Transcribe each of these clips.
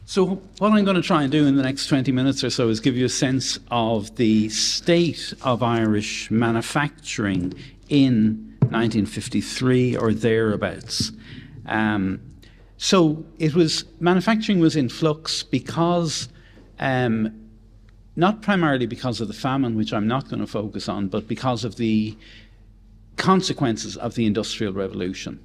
So what I'm going to try and do in the next 20 minutes or so is give you a sense of the state of Irish manufacturing in 1953 or thereabouts. So manufacturing was in flux because, not primarily because of the famine, which I'm not going to focus on, but because of the consequences of the Industrial Revolution.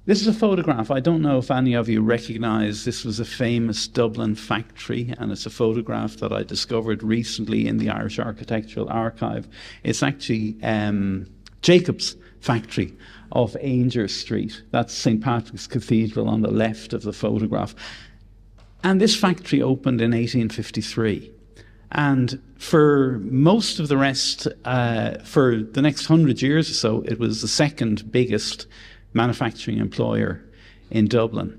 This is a photograph. I don't know if any of you recognise this was a famous Dublin factory, and it's a photograph that I discovered recently in the Irish Architectural Archive. It's actually Jacob's factory off Ainger Street. That's St. Patrick's Cathedral on the left of the photograph. And this factory opened in 1853. And for most of the rest, for the next 100 years or so, it was the second biggest manufacturing employer in Dublin.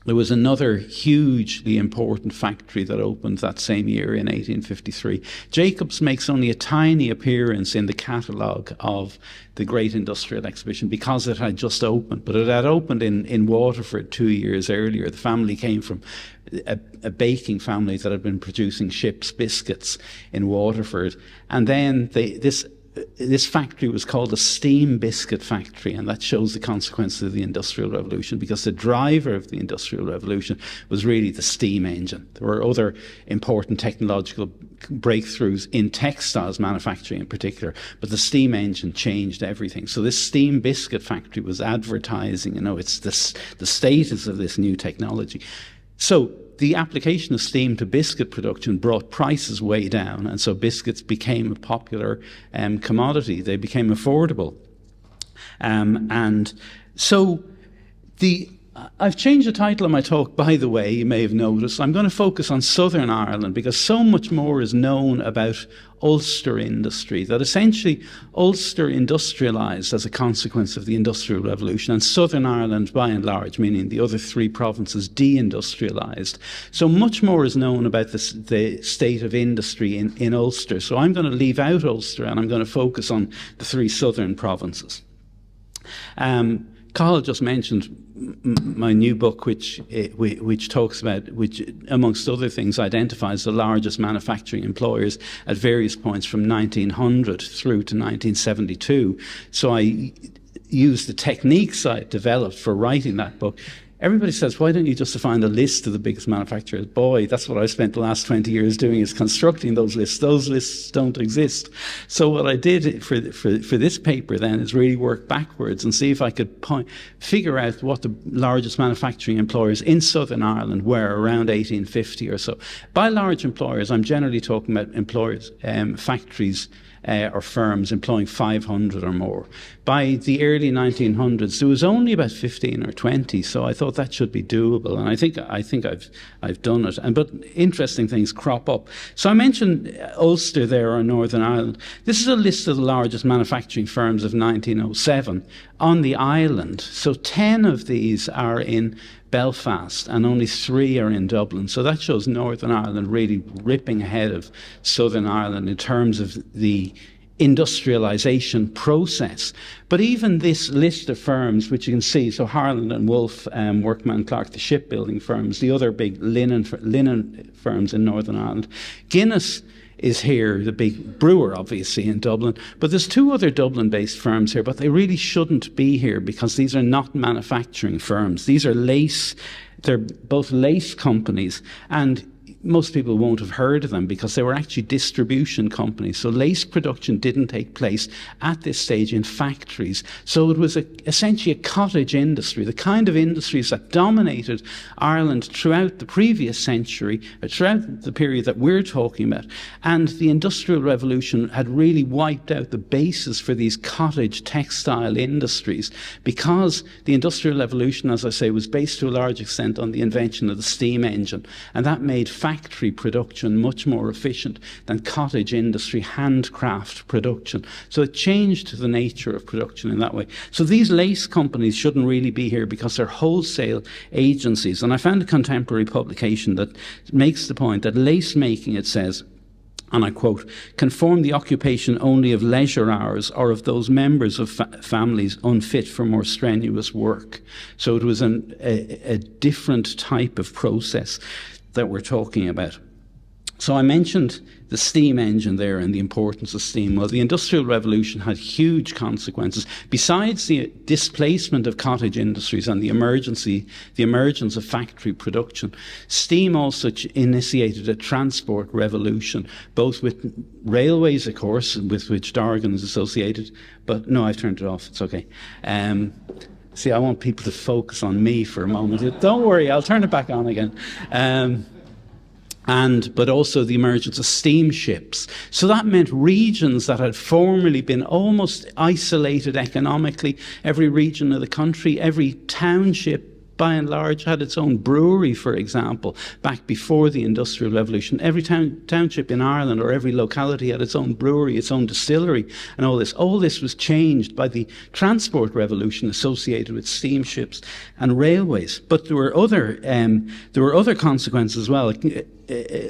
There was another hugely important factory that opened that same year in 1853. Jacobs makes only a tiny appearance in the catalogue of the Great Industrial Exhibition because it had just opened, but it had opened in Waterford 2 years earlier. The family came from a baking family that had been producing ship's biscuits in Waterford, and then this factory was called a steam biscuit factory, and that shows the consequences of the Industrial Revolution, because the driver of the Industrial Revolution was really the steam engine. There were other important technological breakthroughs in textiles manufacturing in particular, but the steam engine changed everything. So this steam biscuit factory was advertising, it's the status of this new technology. So the application of steam to biscuit production brought prices way down, and so biscuits became a popular commodity. They became affordable. And so I've changed the title of my talk, by the way, you may have noticed. I'm going to focus on Southern Ireland because so much more is known about Ulster industry, that essentially Ulster industrialised as a consequence of the Industrial Revolution, and Southern Ireland, by and large, meaning the other three provinces, deindustrialised. So much more is known about the state of industry in Ulster. So I'm going to leave out Ulster and I'm going to focus on the three southern provinces. Cathal just mentioned my new book, which talks about, which amongst other things identifies the largest manufacturing employers at various points from 1900 through to 1972. So I used the techniques I developed for writing that book. Everybody says, why don't you just find a list of the biggest manufacturers? Boy, that's what I've spent the last 20 years doing, is constructing those lists. Those lists don't exist. So what I did for this paper then is really work backwards and see if I could figure out what the largest manufacturing employers in Southern Ireland were around 1850 or so. By large employers, I'm generally talking about employers, factories, or firms employing 500 or more. By the early 1900s, there was only about 15 or 20, so I thought that should be doable, and I think I've done it. But interesting things crop up. So I mentioned Ulster there, or Northern Ireland. This is a list of the largest manufacturing firms of 1907 on the island. So 10 of these are in Belfast and only 3 are in Dublin. So that shows Northern Ireland really ripping ahead of Southern Ireland in terms of the industrialisation process. But even this list of firms, which you can see, so Harland and Wolff, Workman Clark, the shipbuilding firms, the other big linen firms in Northern Ireland, Guinness is here, the big brewer, obviously, in Dublin. But there's 2 other Dublin-based firms here, but they really shouldn't be here because these are not manufacturing firms. These are they're both lace companies, and most people won't have heard of them because they were actually distribution companies. So lace production didn't take place at this stage in factories. So it was essentially a cottage industry, the kind of industries that dominated Ireland throughout the previous century, throughout the period that we're talking about. And the Industrial Revolution had really wiped out the basis for these cottage textile industries, because the Industrial Revolution, as I say, was based to a large extent on the invention of the steam engine. And that made factory production much more efficient than cottage industry, handcraft production. So it changed the nature of production in that way. So these lace companies shouldn't really be here because they're wholesale agencies. And I found a contemporary publication that makes the point that lace making, it says, and I quote, can form the occupation only of leisure hours or of those members of families unfit for more strenuous work. So it was a different type of process that we're talking about. So I mentioned the steam engine there and the importance of steam. Well, the Industrial Revolution had huge consequences. Besides the displacement of cottage industries and the emergence of factory production, steam also initiated a transport revolution, both with railways, of course, with which Dargan is associated. But no, I've turned it off. It's okay. See, I want people to focus on me for a moment. Don't worry, I'll turn it back on again. But also the emergence of steamships. So that meant regions that had formerly been almost isolated economically, every region of the country, every township, by and large, had its own brewery, for example, back before the Industrial Revolution. Every township in Ireland or every locality had its own brewery, its own distillery, and all this. All this was changed by the transport revolution associated with steamships and railways. But there were other consequences as well.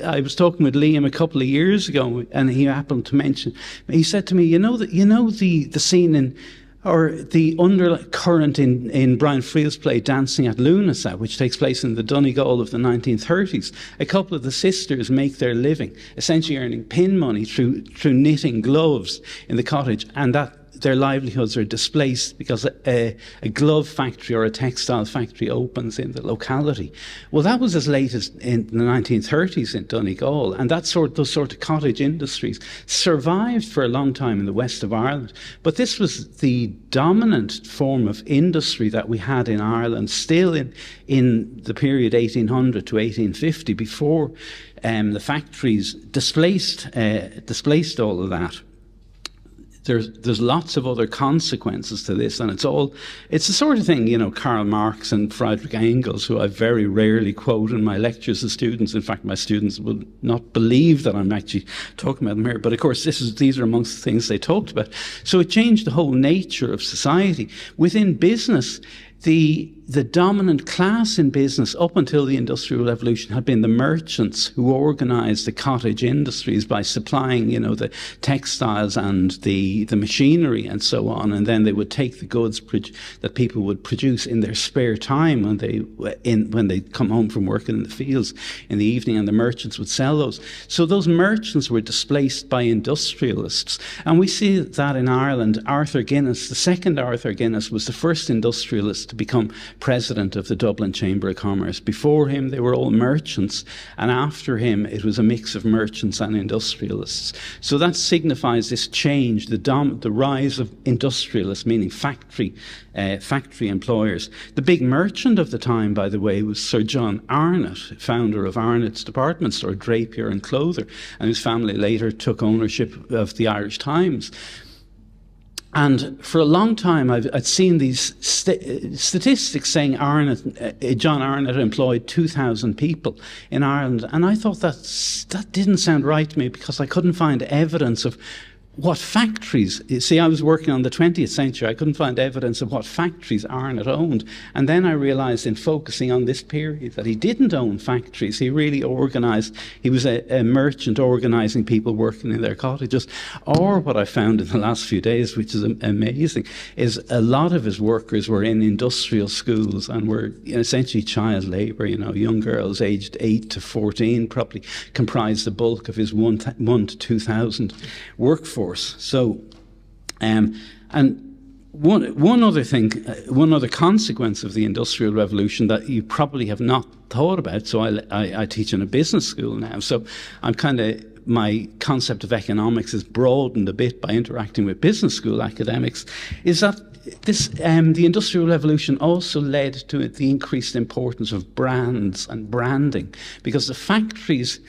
I was talking with Liam a couple of years ago, and he happened to mention. He said to me, the scene in, or the undercurrent in Brian Friel's play Dancing at Lunasa, which takes place in the Donegal of the 1930s. A couple of the sisters make their living, essentially earning pin money through knitting gloves in the cottage, and that their livelihoods are displaced because a glove factory or a textile factory opens in the locality. Well, that was as late as in the 1930s in Donegal, and those sort of cottage industries survived for a long time in the west of Ireland. But this was the dominant form of industry that we had in Ireland still in the period 1800 to 1850, before the factories displaced all of that. There's lots of other consequences to this, and it's the sort of thing, Karl Marx and Friedrich Engels, who I very rarely quote in my lectures to students. In fact, my students will not believe that I'm actually talking about them here. But of course, these are amongst the things they talked about. So it changed the whole nature of society. Within business, the dominant class in business up until the Industrial Revolution had been the merchants who organised the cottage industries by supplying, the textiles and the machinery and so on, and then they would take the goods that people would produce in their spare time when they come home from working in the fields in the evening, and the merchants would sell those. So those merchants were displaced by industrialists, and we see that in Ireland. Arthur Guinness, the second Arthur Guinness, was the first industrialist to become president of the Dublin Chamber of Commerce. Before him, they were all merchants, and after him, it was a mix of merchants and industrialists. So that signifies this change, the rise of industrialists, meaning factory employers. The big merchant of the time, by the way, was Sir John Arnott, founder of Arnott's department store, drapier and clother, and his family later took ownership of the Irish Times. And for a long time, I'd seen these statistics saying John Arnott employed 2,000 people in Ireland. And I thought that didn't sound right to me, because I couldn't find evidence of what factories. You see, I was working on the 20th century. I couldn't find evidence of what factories Arnott owned. And then I realised, in focusing on this period, that he didn't own factories. He really organised. He was a merchant organising people working in their cottages. Or what I found in the last few days, which is amazing, is a lot of his workers were in industrial schools and were essentially child labour. Young girls aged 8 to 14 probably comprised the bulk of his 1 to 2,000 workforce. So, and one other consequence of the Industrial Revolution that you probably have not thought about. So I teach in a business school now. So my concept of economics is broadened a bit by interacting with business school academics. Is that the Industrial Revolution also led to the increased importance of brands and branding, because the factories.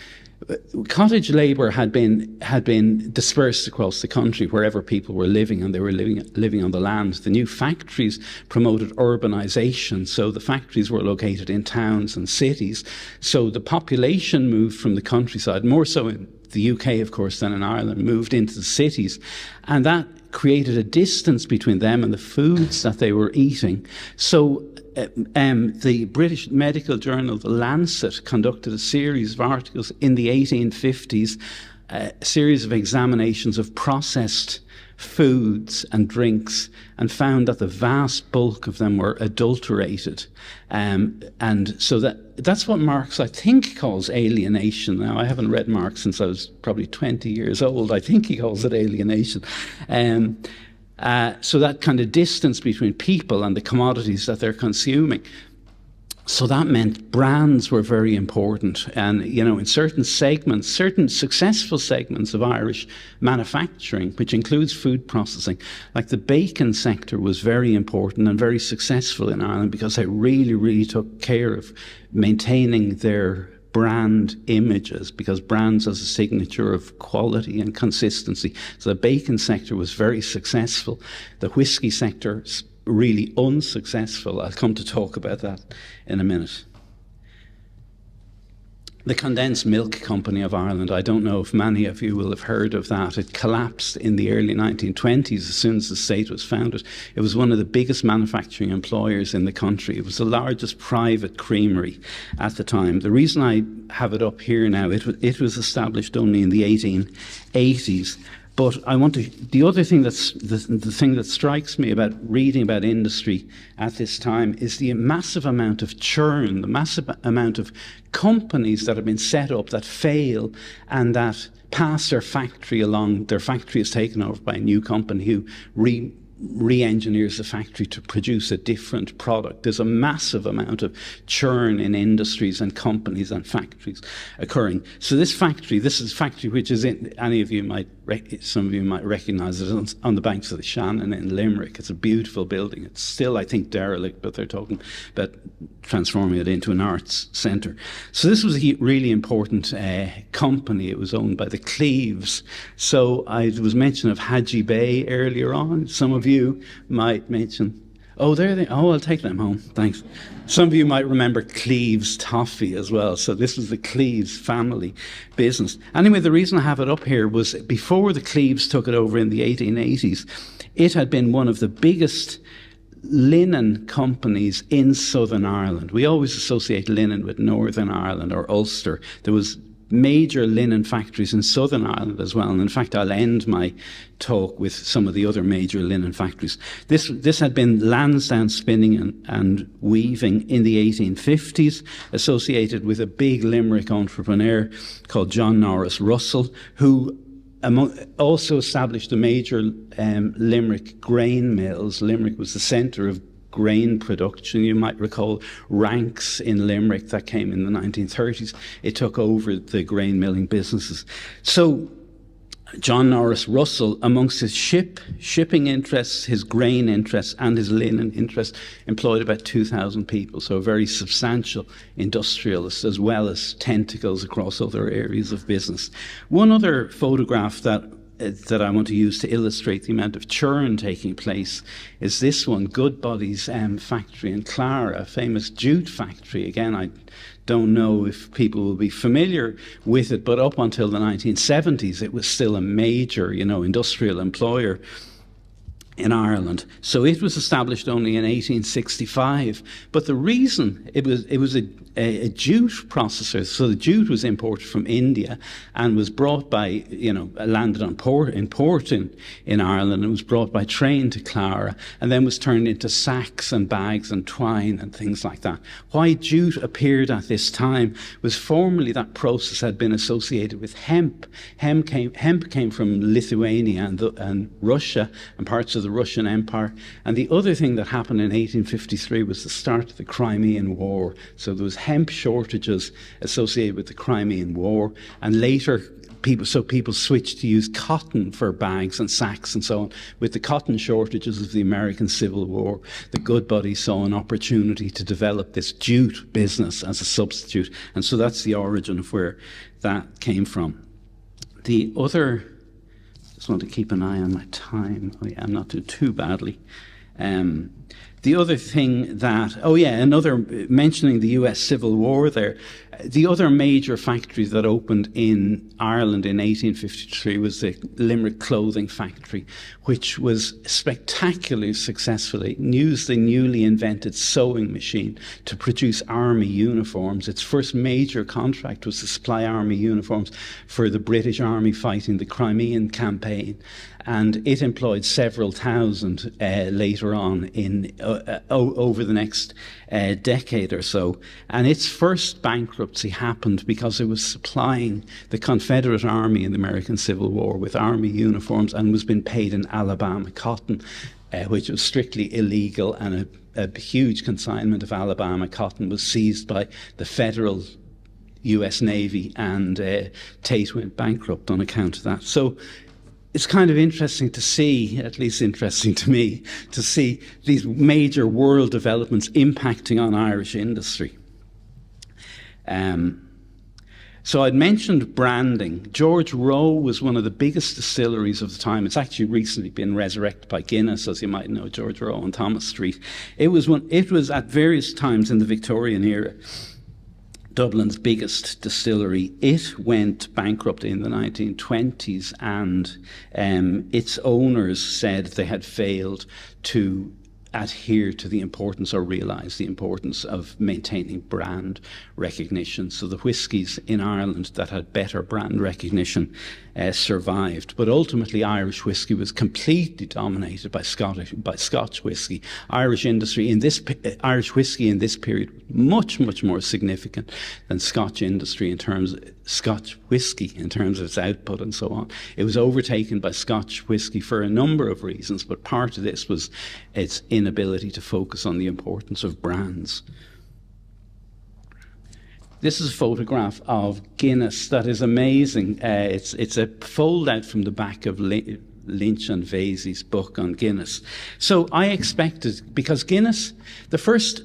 Cottage labour had been dispersed across the country wherever people were living, and they were living on the land. The new factories promoted urbanisation, so the factories were located in towns and cities. So the population moved from the countryside, more so in the UK, of course, than in Ireland, moved into the cities, and that created a distance between them and the foods that they were eating. So the British medical journal, The Lancet, conducted a series of articles in the 1850s a series of examinations of processed foods and drinks, and found that the vast bulk of them were adulterated. And so that's what Marx, I think, calls alienation. Now, I haven't read Marx since I was probably 20 years old. I think he calls it alienation. So that kind of distance between people and the commodities that they're consuming. So that meant brands were very important. And, in certain segments, certain successful segments of Irish manufacturing, which includes food processing, like the bacon sector was very important and very successful in Ireland because they really, really took care of maintaining their brand images, because brands as a signature of quality and consistency. So the bacon sector was very successful. The whiskey sector really unsuccessful. I'll come to talk about that in a minute. The Condensed Milk Company of Ireland, I don't know if many of you will have heard of that. It collapsed in the early 1920s as soon as the state was founded. It was one of the biggest manufacturing employers in the country. It was the largest private creamery at the time. The reason I have it up here now, it was established only in the 1880s. But the other thing the thing that strikes me about reading about industry at this time is the massive amount of churn, the massive amount of companies that have been set up that fail and that pass their factory along. Their factory is taken over by a new company who re-engineers the factory to produce a different product. There's a massive amount of churn in industries and companies and factories occurring. So this is a factory which is in, some of you might recognise it on the banks of the Shannon in Limerick. It's a beautiful building. It's still, I think, derelict, but they're talking about transforming it into an arts centre. So this was a really important company. It was owned by the Cleaves. So I was mention of Hadji Bay earlier on. Some of you might mention, I'll take them home, thanks. Some of you might remember Cleaves Toffee as well. So this was the Cleaves family business. Anyway, the reason I have it up here was before the Cleaves took it over in the 1880s, it had been one of the biggest linen companies in Southern Ireland. We always associate linen with Northern Ireland or Ulster. There was major linen factories in Southern Ireland as well. And in fact, I'll end my talk with some of the other major linen factories. This had been Lansdowne Spinning and Weaving in the 1850s, associated with a big Limerick entrepreneur called John Norris Russell, who also established the major Limerick grain mills. Limerick was the centre of grain production. You might recall Ranks in Limerick that came in the 1930s. It took over the grain milling businesses. So John Norris Russell, amongst his shipping interests, his grain interests and his linen interests, employed about 2,000 people. So a very substantial industrialist, as well as tentacles across other areas of business. One other photograph that I want to use to illustrate the amount of churn taking place is this one, Goodbody's factory in Clara, a famous jute factory. Again, I don't know if people will be familiar with it, but up until the 1970s, it was still a major, industrial employer in Ireland. So it was established only in 1865. But the reason it was a jute processor. So the jute was imported from India and was brought by, landed on port in Ireland, and was brought by train to Clara and then was turned into sacks and bags and twine and things like that. Why jute appeared at this time was formerly that process had been associated with hemp. Hemp came from Lithuania and Russia and parts of the Russian Empire. And the other thing that happened in 1853 was the start of the Crimean War. So there was hemp shortages associated with the Crimean War, and later people switched to use cotton for bags and sacks and so on. With the cotton shortages of the American Civil War, the Goodbody saw an opportunity to develop this jute business as a substitute, and so that's the origin of where that came from. The other, just want to keep an eye on my time. I'm not doing too badly. The other thing that, mentioning the US Civil War there, The other major factory that opened in Ireland in 1853 was the Limerick Clothing Factory, which was spectacularly successful. It used the newly invented sewing machine to produce army uniforms. Its first major contract was to supply army uniforms for the British Army fighting the Crimean Campaign. And it employed several thousand later on over the next decade or so. And its first bankruptcy happened because it was supplying the Confederate Army in the American Civil War with army uniforms and was being paid in Alabama cotton, which was strictly illegal, and a huge consignment of Alabama cotton was seized by the federal US Navy, and Tate went bankrupt on account of that. So it's kind of interesting to see, at least interesting to me, to see these major world developments impacting on Irish industry. So I'd mentioned branding. George Roe was one of the biggest distilleries of the time. It's actually recently been resurrected by Guinness, as you might know, George Roe on Thomas Street. It was at various times in the Victorian era Dublin's biggest distillery. It went bankrupt in the 1920s, and its owners said they had failed to adhere to the importance or realise the importance of maintaining brand recognition. So the whiskies in Ireland that had better brand recognition survived. But ultimately Irish whisky was completely dominated by Scotch whisky. Irish whisky in this period much more significant than Scotch industry in terms of Scotch whisky in terms of its output and so on. It was overtaken by Scotch whisky for a number of reasons, but part of this was its inability to focus on the importance of brands. This is a photograph of Guinness that is amazing. It's a fold out from the back of Lynch and Vasey's book on Guinness. So I expected, because Guinness, the first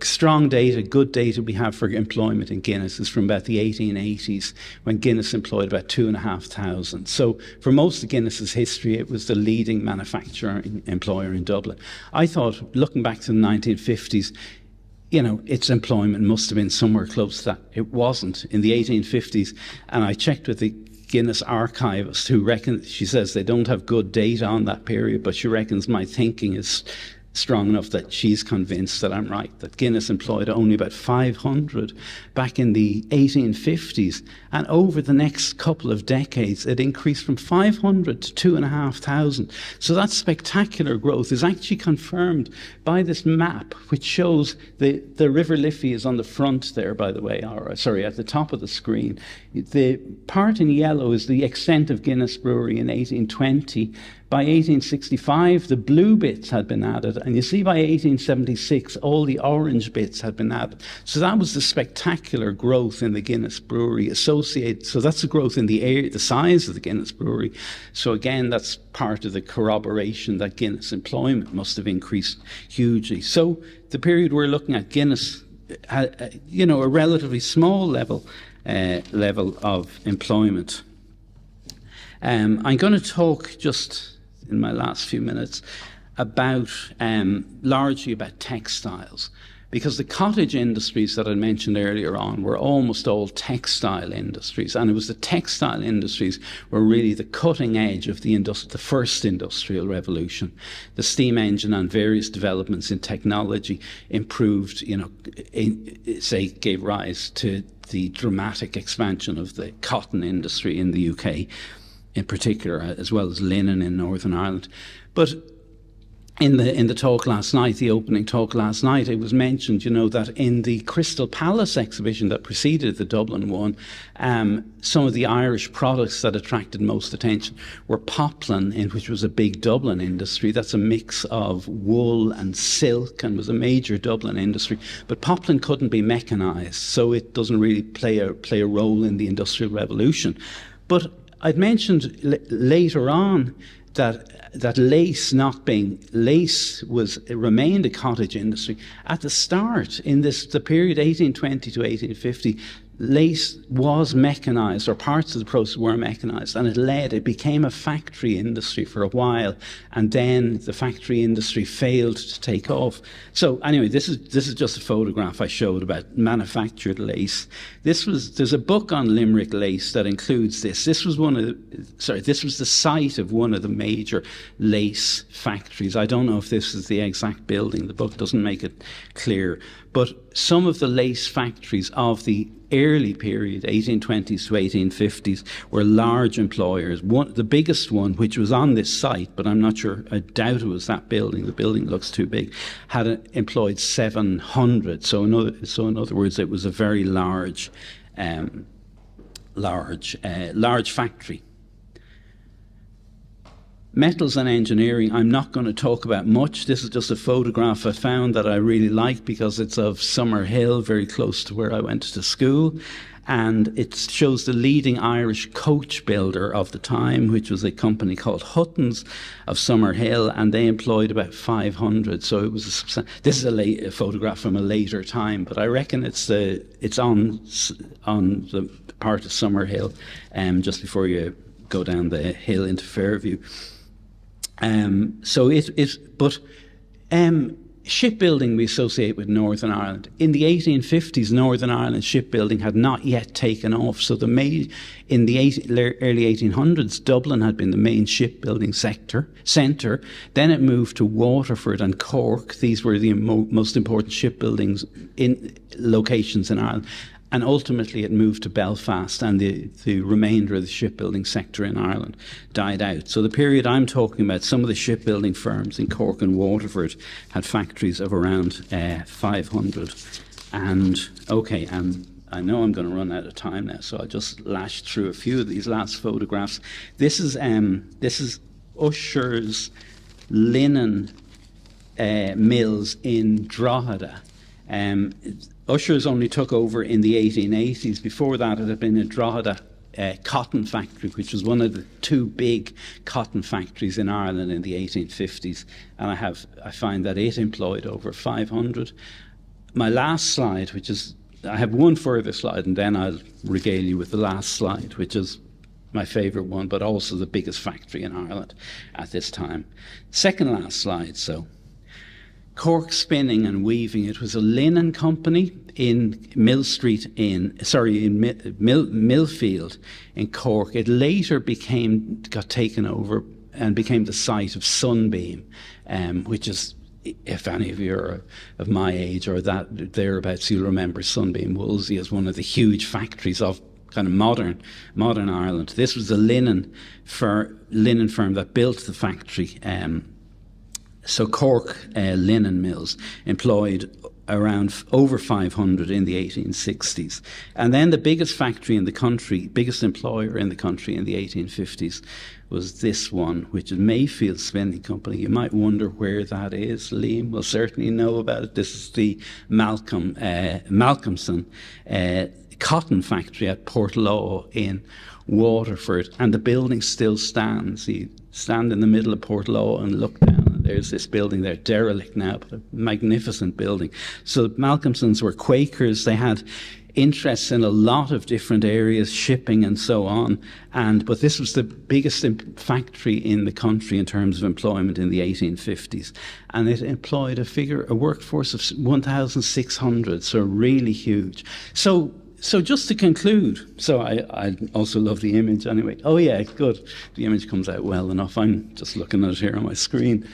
strong data, good data we have for employment in Guinness is from about the 1880s, when Guinness employed about 2,500. So for most of Guinness's history, it was the leading manufacturing employer in Dublin. I thought, looking back to the 1950s, its employment must have been somewhere close to that. It wasn't in the 1850s, and I checked with the Guinness archivist, who reckons, she says they don't have good data on that period, but she reckons my thinking is strong enough that she's convinced that I'm right, that Guinness employed only about 500 back in the 1850s, and over the next couple of decades it increased from 500 to 2,500. So that spectacular growth is actually confirmed by this map, which shows the River Liffey is on the front there, by the way, or sorry, at the top of the screen. The part in yellow is the extent of Guinness Brewery in 1820. By 1865, the blue bits had been added, and you see by 1876, all the orange bits had been added. So that was the spectacular growth in the Guinness Brewery associated. So that's the growth in the area, the size of the Guinness Brewery. So again, that's part of the corroboration that Guinness employment must have increased hugely. So the period we're looking at, Guinness had, a relatively small level of employment. I'm going to talk just in my last few minutes about largely about textiles, because the cottage industries that I mentioned earlier on were almost all textile industries, and it was the textile industries were really the cutting edge of the first industrial revolution. The steam engine and various developments in technology improved, gave rise to the dramatic expansion of the cotton industry in the UK in particular, as well as linen in Northern Ireland. But in the talk last night, the opening talk last night, it was mentioned, that in the Crystal Palace exhibition that preceded the Dublin one, some of the Irish products that attracted most attention were poplin, which was a big Dublin industry. That's a mix of wool and silk, and was a major Dublin industry. But poplin couldn't be mechanised, so it doesn't really play a role in the Industrial Revolution. But I'd mentioned later on that lace remained a cottage industry. At the start, in the period 1820 to 1850, lace was mechanised, or parts of the process were mechanised, and it became a factory industry for a while, and then the factory industry failed to take off. So anyway, this is just a photograph I showed about manufactured lace. There's a book on Limerick lace that includes this. This was the site of one of the major lace factories. I don't know if this is the exact building. The book doesn't make it clear, but some of the lace factories of the early period, 1820s to 1850s, were large employers. The biggest one, which was on this site, but I'm not sure, I doubt it was that building, the building looks too big, had employed 700. So in other words, it was a very large factory. Metals and engineering, I'm not going to talk about much. This is just a photograph I found that I really like because it's of Summerhill, very close to where I went to school. And it shows the leading Irish coach builder of the time, which was a company called Hutton's of Summerhill, and they employed about 500. So it was this is a photograph from a later time, but I reckon it's on the part of Summerhill, just before you go down the hill into Fairview. Shipbuilding we associate with Northern Ireland. In the 1850s, Northern Ireland shipbuilding had not yet taken off. So in the early 1800s, Dublin had been the main shipbuilding centre. Then it moved to Waterford and Cork. These were the most important shipbuilding locations in Ireland. And ultimately it moved to Belfast, and the remainder of the shipbuilding sector in Ireland died out. So the period I'm talking about, some of the shipbuilding firms in Cork and Waterford had factories of around 500. And I know I'm going to run out of time now, so I'll just lash through a few of these last photographs. This is Usher's linen mills in Drogheda. Usher's only took over in the 1880s. Before that, it had been a Drogheda cotton factory, which was one of the two big cotton factories in Ireland in the 1850s. And I find that it employed over 500. My last slide, I have one further slide, and then I'll regale you with the last slide, which is my favourite one, but also the biggest factory in Ireland at this time. Second last slide, Cork Spinning and Weaving. It was a linen company in Millfield in Cork. It later got taken over and became the site of Sunbeam, which is, if any of you are of my age or that thereabouts, you'll remember Sunbeam Woolsey as one of the huge factories of kind of modern Ireland. This was a linen firm that built the factory. So Cork linen mills employed around over 500 in the 1860s. And then the biggest factory in the country, biggest employer in the country in the 1850s was this one, which is Mayfield Spinning Company. You might wonder where that is. Liam will certainly know about it. This is the Malcolmson cotton factory at Portlaw in Waterford, and the building still stands. You stand in the middle of Portlaw and look down, and there's this building there, derelict now, but a magnificent building. So Malcolmsons were Quakers. They had interests in a lot of different areas, shipping and so on. But this was the biggest factory in the country in terms of employment in the 1850s. And it employed a workforce of 1,600, so really huge. So just to conclude, I also love the image anyway. Oh yeah, good. The image comes out well enough. I'm just looking at it here on my screen.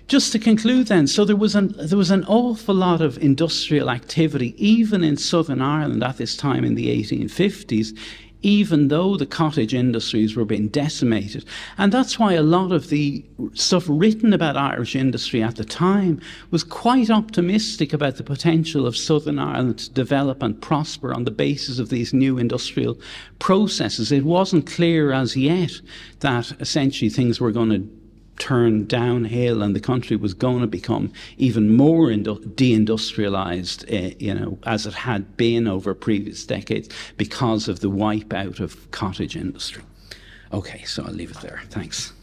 Just to conclude then, so there was an awful lot of industrial activity, even in Southern Ireland at this time in the 1850s, even though the cottage industries were being decimated. And that's why a lot of the stuff written about Irish industry at the time was quite optimistic about the potential of Southern Ireland to develop and prosper on the basis of these new industrial processes. It wasn't clear as yet that essentially things were going to turn downhill and the country was going to become even more deindustrialised, as it had been over previous decades because of the wipeout of cottage industry. Okay, so I'll leave it there. Thanks.